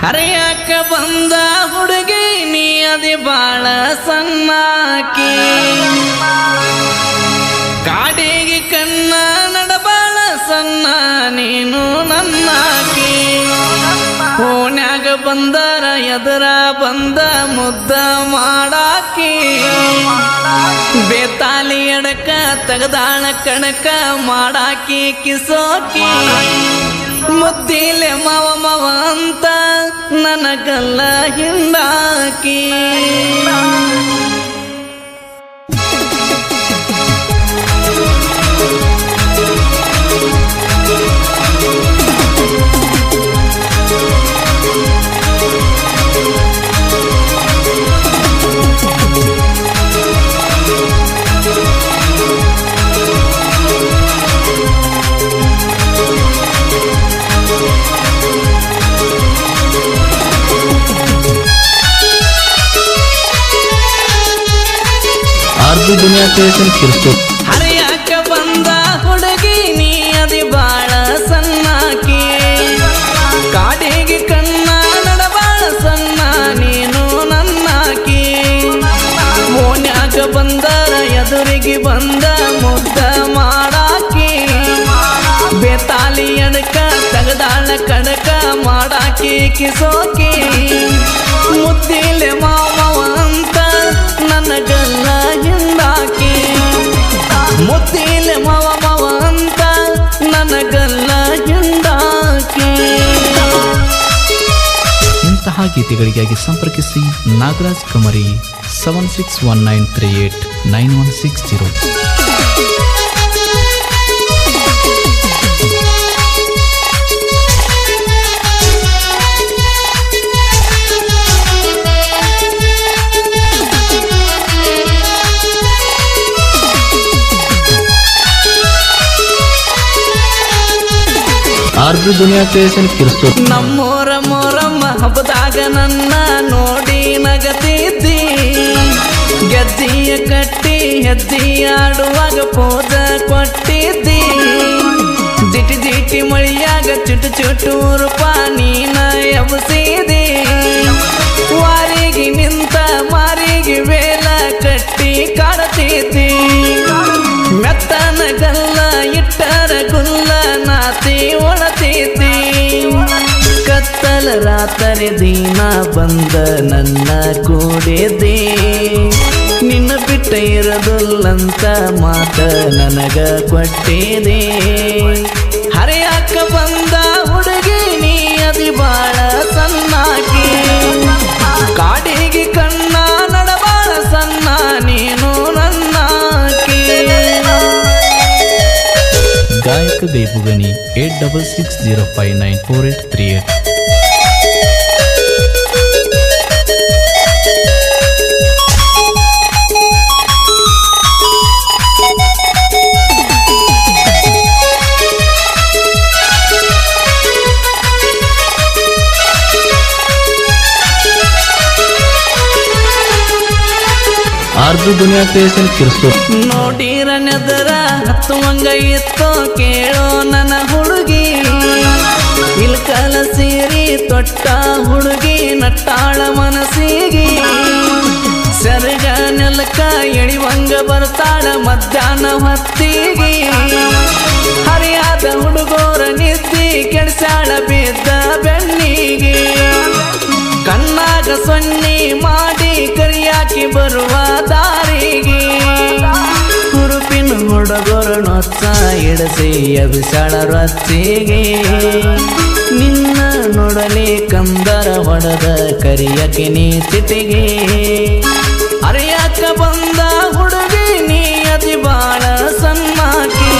ಹರಿಯಾಕ ಬಂದ ಹುಡುಗಿ ನೀ ಅದಿ ಬಾಳ ಸಣ್ಣಾಕಿ ಕಾಡಿಗೆ ಕಣ್ಣ ನಡಬಾಳ ಸಣ್ಣ ನೀನು ನನ್ನಾಕಿ ಓಣ್ಯಾಗ ಬಂದರ ಎದುರ ಬಂದ ಮುದ್ದ ಮಾಡಾಕಿ ಬೇತಾಲಿ ಎಡಕ ತಗದಾಳ ಕಣಕ ಮಾಡಾಕಿ ಕಿಸೋಕಿ ಮುದ್ದಿಲೆ ಮಾವ ಮಾವ ಅಂತ ನನಗಲ್ಲ ಹಿಂಡಾಕಿ ಆರ್ಜಿ ದುನಿಯಾ ಕ್ರಿಯೇಷನ್ ಕಿರ್ಸು ಹರಿಯಾಕ ಬಂದ ಹುಡುಗಿ ನೀ ಅದಿ ಬಾಳ ಸಣ್ಣಾಕಿ ಕಾಡಿಗೆ ಕಣ್ಣ ನಡಬಾಳ ಸಣ್ಣ ನೀನು ನನ್ನಾಕಿ ಓಣ್ಯಾಗ ಬಂದರ ಎದುರಿಗೆ ಬಂದ ಮುದ್ದ ಮಾಡಾಕಿ ಬೇತಾಲಿ ಎಡಕ ತಗದಾಳ ಕಡಕ ಮಾಡಾಕಿ ಕಿಸೋಕಿ ಮುದ್ದಿಲೆ ಮಾವ ಅಂತ ನನಗಲ್ಲ ಹಿಂದಾಕಿ ಮುದ್ದಿಲೆ ಮಾವ ಅಂತ ನನಗಲ್ಲ ಹಿಂದಾಕಿ. ಇಂತಹ ಗೀತೆಗಳಿಗಾಗಿ ಸಂಪರ್ಕಿಸಿ ನಾಗರಾಜ್ ಕಮರಿ 7619389160. ಆರ್ಜಿ ದುನಿಯಾ ಕ್ರಿಯೇಷನ್ ಕಿರ್ಸು ನಮ್ಮೂರ ಮೊರಮ್ಮ ಹಬ್ಬದಾಗ ನನ್ನ ನೋಡಿ ನಗತಿದ್ದಿ ಗೆಜ್ಜಿಯ ಕಟ್ಟಿ ಹೆಜ್ಜಿ ಆಡುವಾಗ ಪೋಜ ಕೊಟ್ಟಿದ್ದಿ ಜಿಟಿ ಜಿಟಿ ಮಳಿಯಾಗ ಚುಟು ಚುಟು ರೂಪ ನೀನ ಎಬ್ಸಿದಿ ವಾರಿಗೆ ನಿಂತ ಮಾರಿಗೆ ವೇಲ ಕಟ್ಟಿ ಕಾಡತಿದ್ದಿ ಮೆತ್ತನ ಗಲ್ಲ ಇಟ್ಟರ ಗುಲ್ಲ ನಾತಿ ಒಳತಿದ್ದಿ ಕತ್ತಲ ರಾತ್ರಿ ದಿನ ಬಂದ ನನ್ನ ಕೂಡಿದ್ದಿ ನಿನ್ನ ಬಿಟ್ಟ ಇರದುಲ್ಲಂತ ಮಾತ ನನಗ ಕೊಟ್ಟಿದೆ ಹರಿಯಾಕ ಬಂದ ಹುಡುಗಿ ನೀ ಅದಿ ಬಾಳ ಸಣ್ಣಾಕಿ ಕಾಡಿಗೆ ಕಣ್ಣ ನಡಬಾಳ ಸಣ್ಣ ನೀನು ನನ್ನಾಕಿ. ಗಾಯಕ ದೇವುಗನಿ 8660594838. ಆರ್ಜಿ ದುನಿಯಾ ಕ್ರಿಯೇಷನ್ ಕಿರ್ಸು ನೋಡಿರ ನೆದರ ಹತ್ತುವಂಗ ಇತ್ತೋ ಕೇಳೋ ನನ್ನ ಹುಡುಗಿ ಇಲ್ಕಲ ಸೀರಿ ತೊಟ್ಟ ಹುಡುಗಿ ನಟ್ಟಾಳ ಮನಸ್ಸಿಗೆ ಸರಗ ನೆಲಕ ಎಳಿವಂಗ ಬರ್ತಾಳ ಮಧ್ಯಾಹ್ನ ಹೊತ್ತಿಗೆ ಹರಿಯಾದ ಹುಡುಗೋರ ನಿದ್ದಿ ಕೆಡ್ಸಾಳ ಬಿದ್ದ ಬೆನ್ನಿಗೆ ಕಣ್ಣಾಗ ಸೊನ್ನಿ ಮಾಡಿ ಕರಿಯಾಕಿ ಬರುವ ದಾರಿಗೆ ಹುರುಪಿನ ಹುಡುಗರು ನೊಚ್ಚ ಇಡಸಿ ಅಭಿಸಾಳ ರೊಚ್ಚಿಗೆ ನಿನ್ನ ನೋಡಲಿ ಕಂದರ ಹೊಡೆದ ಕರಿಯಕ್ಕೆ ನೀ ಚಿಟಿಗೆ ಹರಿಯಾಕ ಬಂದ ಹುಡುಗಿ ನೀ ಅತಿ ಬಾಳ ಸಣ್ಣಾಕಿ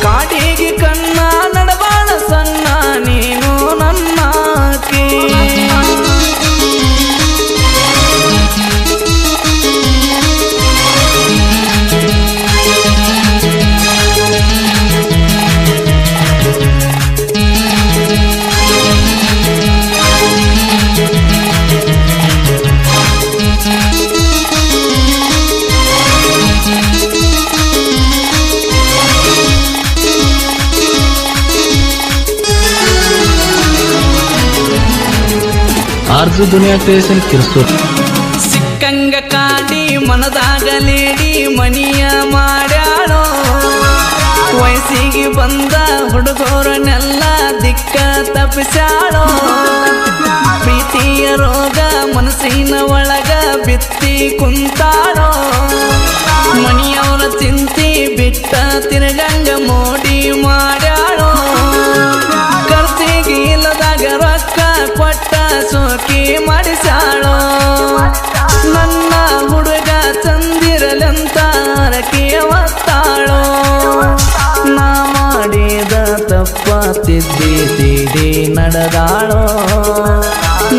ಕಾಡಿಗೆ ಕಣ್ಣ ನಡಬಾಳ ಸಣ್ಣ ನೀನು ನನ್ನಾಕಿ. ಆರ್ಜು ದುನಿಯಾ ಕ್ರಿಯೇಷನ್ ಕಿರ್ಸೂರ್. ಸಿಕ್ಕಂಗ ಕಾಡಿ ಮನದಾಗ ಲೇಡಿ ಮನಿಯ ಮಾಡ್ಯಾಳೋ, ವಯಸ್ಸಿಗೆ ಬಂದ ಹುಡುಗರನ್ನೆಲ್ಲ ದಿಕ್ಕ ತಪ್ಪಿಸ್ಯಾಳೋ. ಪ್ರೀತಿಯ ರೋಗ ಮನಸ್ಸಿನ ಒಳಗ ಬಿತ್ತಿ ಕುಂತಾಳೋ, ಮನಿಯವರ ಚಿಂತಿ ಬಿಟ್ಟ ತಿರುಗಂಗ ಮೋಡಿ ಮಾಡ್ಯಾಳೋ. ಖರ್ಚಿಗೆ ಇಲ್ಲದಾಗ ರೊಕ್ಕ ಕೊಟ್ಟ ಸೋಕಿ ಮಾಡಿಸ್ಯಾಳೋ. ನನ್ನ ಹುಡುಗ ಚಂದಿರಲಂತ ಹರಕೆಯ ಒತ್ತಾಳೋ. ನಾ ಮಾಡಿದ ತಪ್ಪ ತಿದ್ದಿ ತಿಡಿ ನಡೆದಾಳೋ.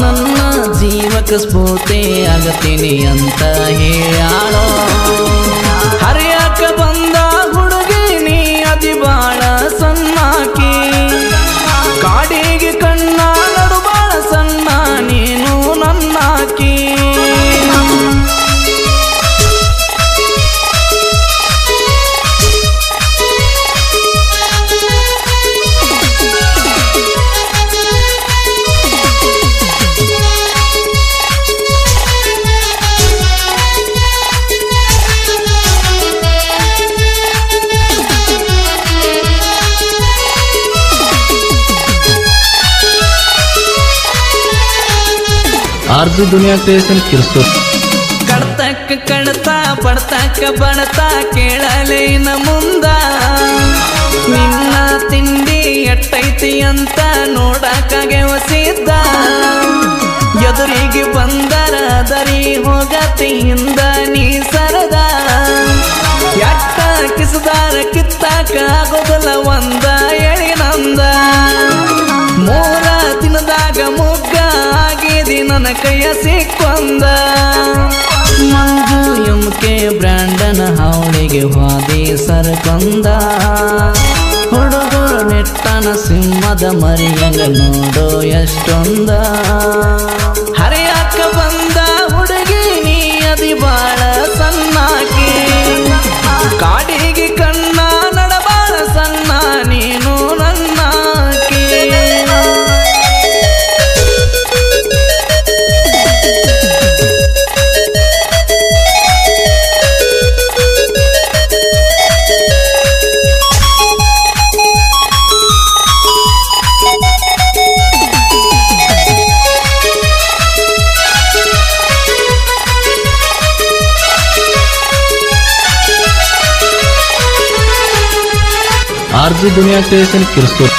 ನನ್ನ ಜೀವಕ್ಕೆ ಸ್ಫೂರ್ತಿ ಆಗತೀನಿ ಅಂತ ಹೇಳ್ಯಾಳೋ. ಹರಿಯಾಕ ಬಂದ ಹುಡುಗಿ ನೀ ಅತಿ ಬಾಳ ಸಣ್ಣಾಕಿ, ಕಾಡಿಗೆ ಕಣ್ಣ ನಡು ಬಾಳ ಸಣ್ಣ ನೀನು ನನ್ನಾಕಿ. ಆರ್ಜು ದುನಿಯಾ ಕ್ರಿಯೇಷನ್ ಕಿರ್ಸೂರ್. ಕಡ್ತಕ್ಕ ಕಡ್ತ ಬಡ್ತಕ್ಕ ಬಡತ ಕೇಳಲೇನ ಮುಂದ, ನಿನ್ನ ತಿಂಡಿ ಎಟ್ಟೈತಿ ಅಂತ ನೋಡಕ್ಕಾಗೆ ಒಸಿದ್ದ. ಎದುರಿಗೆ ಬಂದರ ದರಿ ಹೋಗತಿ ಹಿಂದ ನೀ ಸರದ. ಎಟ್ಟ ಕಿಸದಾರ ಕಿತ್ತಾಕ ಆಗೋದಲ್ಲ ಒಂದ ಎಳಿನಂದ. ಮೂರ ದಿನದಾಗ ಮುಗ್ಗ ಆಗಿದಿ ನನ್ನ ಕೈಯ ಸಿಕ್ಕೊಂದ. ಮಂಜು ಎಮ್ಕೆ ಬ್ರ್ಯಾಂಡನ ಹಾವಳಿಗೆ ಹಾದಿ ಸರ್ಕೊಂದ. ಹುಡುಗರು ನೆಟ್ಟನ ಸಿಂಹದ ಮರಿಯಂಗ ನೋಡೋ ಎಷ್ಟೊಂದ. ಹರಿಯಾಕ ಬಂದ ಹುಡುಗಿ ನೀ ಅದಿ ಬಾಳ ಸಣ್ಣಾಕಿ, ಕಾಡಿಗೆ ಕಣ್ಣ ನಡಬಾಳ ಸಣ್ಣ ನೀನು ನನ್ನಾಕಿ. ಆರ್ಜು ದುನಿಯಾ ಕ್ರಿಯೇಷನ್ ಕಿರ್ಸೂರ್.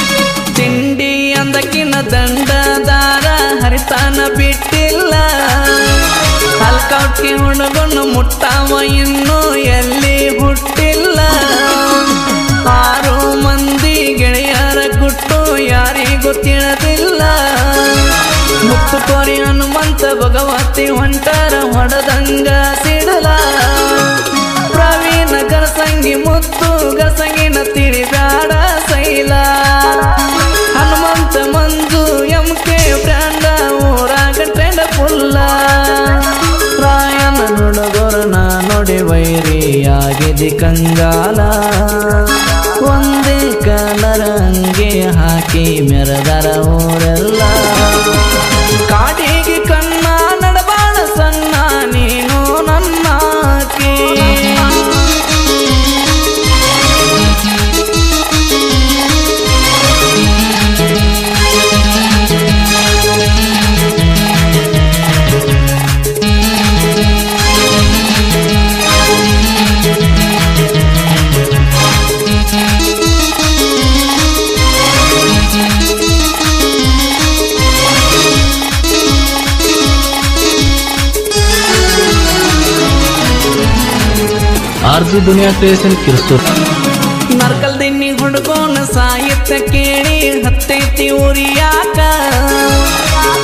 ತಿಂಡಿ ಅಂದಕ್ಕಿನ ದಂಡದಾರ ಹರಿತಾನ ಬಿಟ್ಟಿಲ್ಲ. ಹಲ್ಕೌಟ್ಗೆ ಹುಡುಗನು ಮುಟ್ಟಾವ ಇನ್ನು ಎಲ್ಲಿ ಹುಟ್ಟಿಲ್ಲ. 6 ಮಂದಿ ಗೆಳೆಯರ ಗುಟ್ಟು ಯಾರಿಗೂ ತಿಳಿದಿಲ್ಲ. ಮುತ್ತು ಕೋರಿ ಹನುಮಂತ ಭಗವತಿ ಹೊಂಟರ ಹೊಡೆದಂಗ ಸಿಡಲ. ಪ್ರವೀಣ ಗರಸಂಗಿ ಮುತ್ತು ಗರಸಂಗಿನ ತಿಳಿದಾಡ ಸೈಲ. ಹನುಮಂತ ಮಂಜು ಎಮ್ಕೆ ಬ್ರ್ಯಾಂಡ ಊರಾಗ ಟ್ರೆಂಡ ಫುಲ್ಲ. ರಾಯನ ನುಡುಗೊರನ ನೋಡಿ ವೈರಿಯಾಗಿದಿ ಕಂಗಾಲ. ಒಂದೇ ಕಲರ ಅಂಗಿ ಹಾಕಿ ಮೆರೆದರ ಊರೆಲ್ಲ. ಕಾಡಿಗೆ ಕಣ್ಣ ನಡಬಾಳ ಸಣ್ಣ ನೀನು ನನ್ನಾಕಿ. ಆರ್ಜು ದುನಿಯಾ ಕ್ರಿಯೇಷನ್ ಕಿರ್ಸೂರ್. ನರ್ಕಲ್ ದಿನ್ನಿ ಹುಡುಗೋನ ಸಾಹಿತ್ಯ ಕೇಳಿ ಹತ್ತೈತಿ ಉರಿಯಾಕ.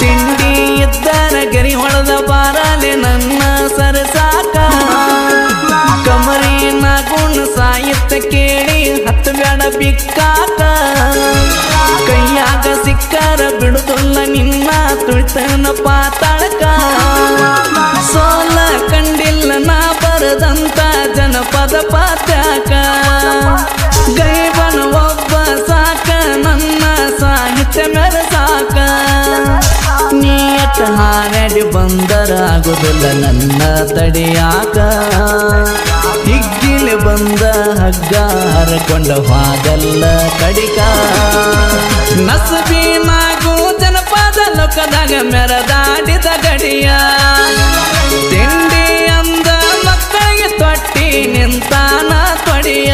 ತಿಂಡಿ ಇದ್ದರ ಗರಿ ಹೊಡೆದ ಬಾರಲೆ ನನ್ನ ಸರಸಾಕ. ಕಮರಿನ ಗುಣ ಸಾಹಿತ್ಯ ಕೇಳಿ ಹತ್ತು ಬ್ಯಾಡ ಬಿಕ್ಕಾಕ. ಕೈಯಾಗ ಸಿಕ್ಕರ ಬಿಡುದಿಲ್ಲ ನಿನ್ನ ತುಳಿತನ ಪಾತಾಳಕ. ಸೋಲ ಕಂಡಿಲ್ಲ ನಾ ಬರದಂತ ಜನಪದ ಪಾತ್ಯಾಕ. ಗೈಬನ ಒಬ್ಬ ಸಾಕ ನನ್ನ ಸಾಹಿತ್ಯ ಮೆರಸಾಕ. ನೀ ಎಟ್ಟ ಎಷ್ಟ ಹಾರಾಡಿ ಬಂದರ ಆಗುದಿಲ್ಲ ನನ್ನ ತಡಿಯಾಕ ಹಿಗ್ಗಿಲಿ ಬಂದ ಹಗ್ಗ ಹರಕೊಂಡ ಹಾಗಲ್ಲ ಕಡಿಕ ನಸಬೀನಾಗೂ ಜನಪದ ಲೋಕದಾಗ ಮೆರದಾಡಿದ ಗಡಿಯ ತಿಂಡಿ ಅಂದ ಮಕ್ಕಳಿಗೆ ತೊಟ್ಟಿ ನಿಂತಾನ ತೊಡಿಯ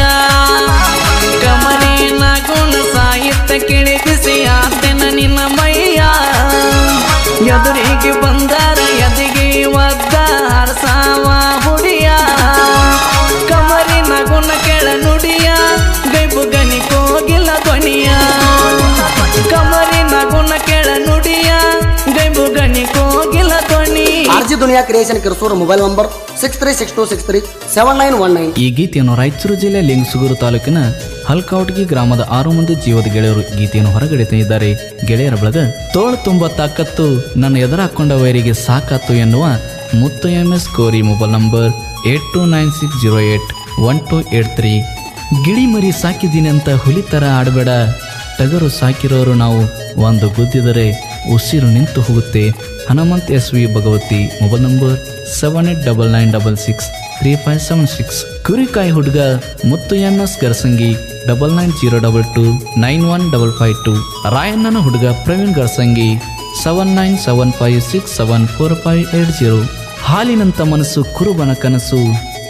ಕಮರಿನ ಗುಣ ಸಾಹಿತ್ಯ ಕಿಳಿಬಿಸಿ ಆತನ ನಿನ್ನ ಮೈಯ ಎದುರಿಗೆ ಬಂದಾರ ಎದಿಗೆ ಒದ್ದ ಹರಸಾವ ಹುಡಿಯ ಕಮರಿನ ಗುಣ ಕೆಳ ನುಡಿಯ ಗೈಬು ಗನಿ ಕೋಗಿಲ ಧ್ವನಿಯ ಕಮರಿನ ಗುಣ ಕೆಳ ನುಡಿಯ ಗೈಬು ಗನಿ ಕೋಗಿಲ ಧ್ವನಿ. ಆರ್ಜಿ ದುನಿಯಾ ಕ್ರಿಯೇಷನ್ ಕಿರ್ಸೂರು ಮೊಬೈಲ್ ನಂಬರ್ 6362637919. ಈ ಗೀತೆಯನ್ನು ರಾಯಚೂರು ಜಿಲ್ಲೆ ಲಿಂಗಸುಗೂರು ತಾಲೂಕಿನ ಹಲ್ಕಾವಟಗಿ ಗ್ರಾಮದ 6 ಮಂದಿ ಜೀವದ ಗೆಳೆಯರು ಗೀತೆಯನ್ನು ಹೊರಗಡೆ ತಂದಿದ್ದಾರೆ. ಗೆಳೆಯರ ಬಳಗ ತೋಳು ತುಂಬ ತಾಕತ್ತು ನನ್ನ ಎದುರು ಹಾಕೊಂಡ ವೈರಿಗೆ ಸಾಕಾತು ಎನ್ನುವ ಮುತ್ತು MS ಕೋರಿ ಮೊಬೈಲ್ ನಂಬರ್ 8296081283. ಗಿಳಿ ಮರಿ ಸಾಕಿದ್ದೀನಿ ಅಂತ ಹುಲಿ ಥರ ಆಡಬೇಡ, ಟಗರು ಸಾಕಿರೋರು ನಾವು, ಒಂದು ಗುದ್ದಿದರೆ ಉಸಿರು ನಿಂತು ಹೋಗುತ್ತೆ. Hanumanth SV Bhagavathi mobile number 7899663576. ಕುರಿಕಾಯಿ ಹುಡುಗ ಮುತ್ತು MS ಗರ್ಸಂಗಿ 9902291552. ರಾಯಣ್ಣನ ಹುಡುಗ ಪ್ರವೀಣ್ ಗರ್ಸಂಗಿ 7975674580. ಹಾಲಿನಂತ ಮನಸ್ಸು ಕುರುಬನ ಕನಸು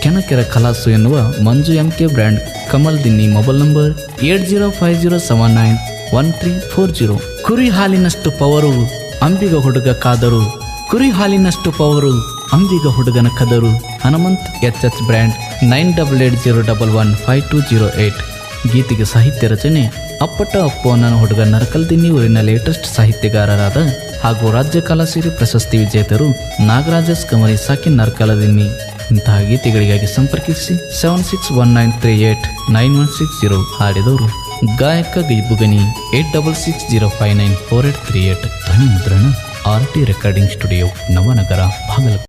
ಕೆನಕೆರ ಕಲಾಸು ಎನ್ನುವ ಮಂಜು MK ಬ್ರ್ಯಾಂಡ್ ಕಮಲ್ ದಿನ್ನಿ ಮೊಬೈಲ್ ನಂಬರ್ 8050791340. ಕುರಿ ಹಾಲಿನಷ್ಟು ಪವರು ಅಂಬಿಗ ಹುಡುಗ ಕಾದರು, ಕುರಿ ಹಾಲಿನಷ್ಟು ಪವರು ಅಂಬಿಗ ಹುಡುಗನ ಕದರು. Hanumanth HH brand 9880115208. ಗೀತೆಗೆ ಸಾಹಿತ್ಯ ರಚನೆ ಅಪ್ಪಟ ಅಪ್ಪು ನನ್ನ ಹುಡುಗ ನರಕಲ್ದಿನ್ನಿ ಊರಿನ ಲೇಟೆಸ್ಟ್ ಸಾಹಿತ್ಯಗಾರರಾದ ಹಾಗೂ ರಾಜ್ಯ ಕಲಾಸಿರಿ ಪ್ರಶಸ್ತಿ ವಿಜೇತರು ನಾಗರಾಜಸ್ ಕಮರಿ ಸಾಕಿನ್ ನರಕಲದಿನ್ನಿ. ಇಂತಹ ಗೀತೆಗಳಿಗಾಗಿ ಸಂಪರ್ಕಿಸಿ 7619389160. ಹಾಡಿದವರು ಗಾಯಕ ಗೈಬುಗನಿ 8660594838. ಧ್ವನಿ ಮುದ್ರಣ RT recording studio, Navanagar, Bagalkot.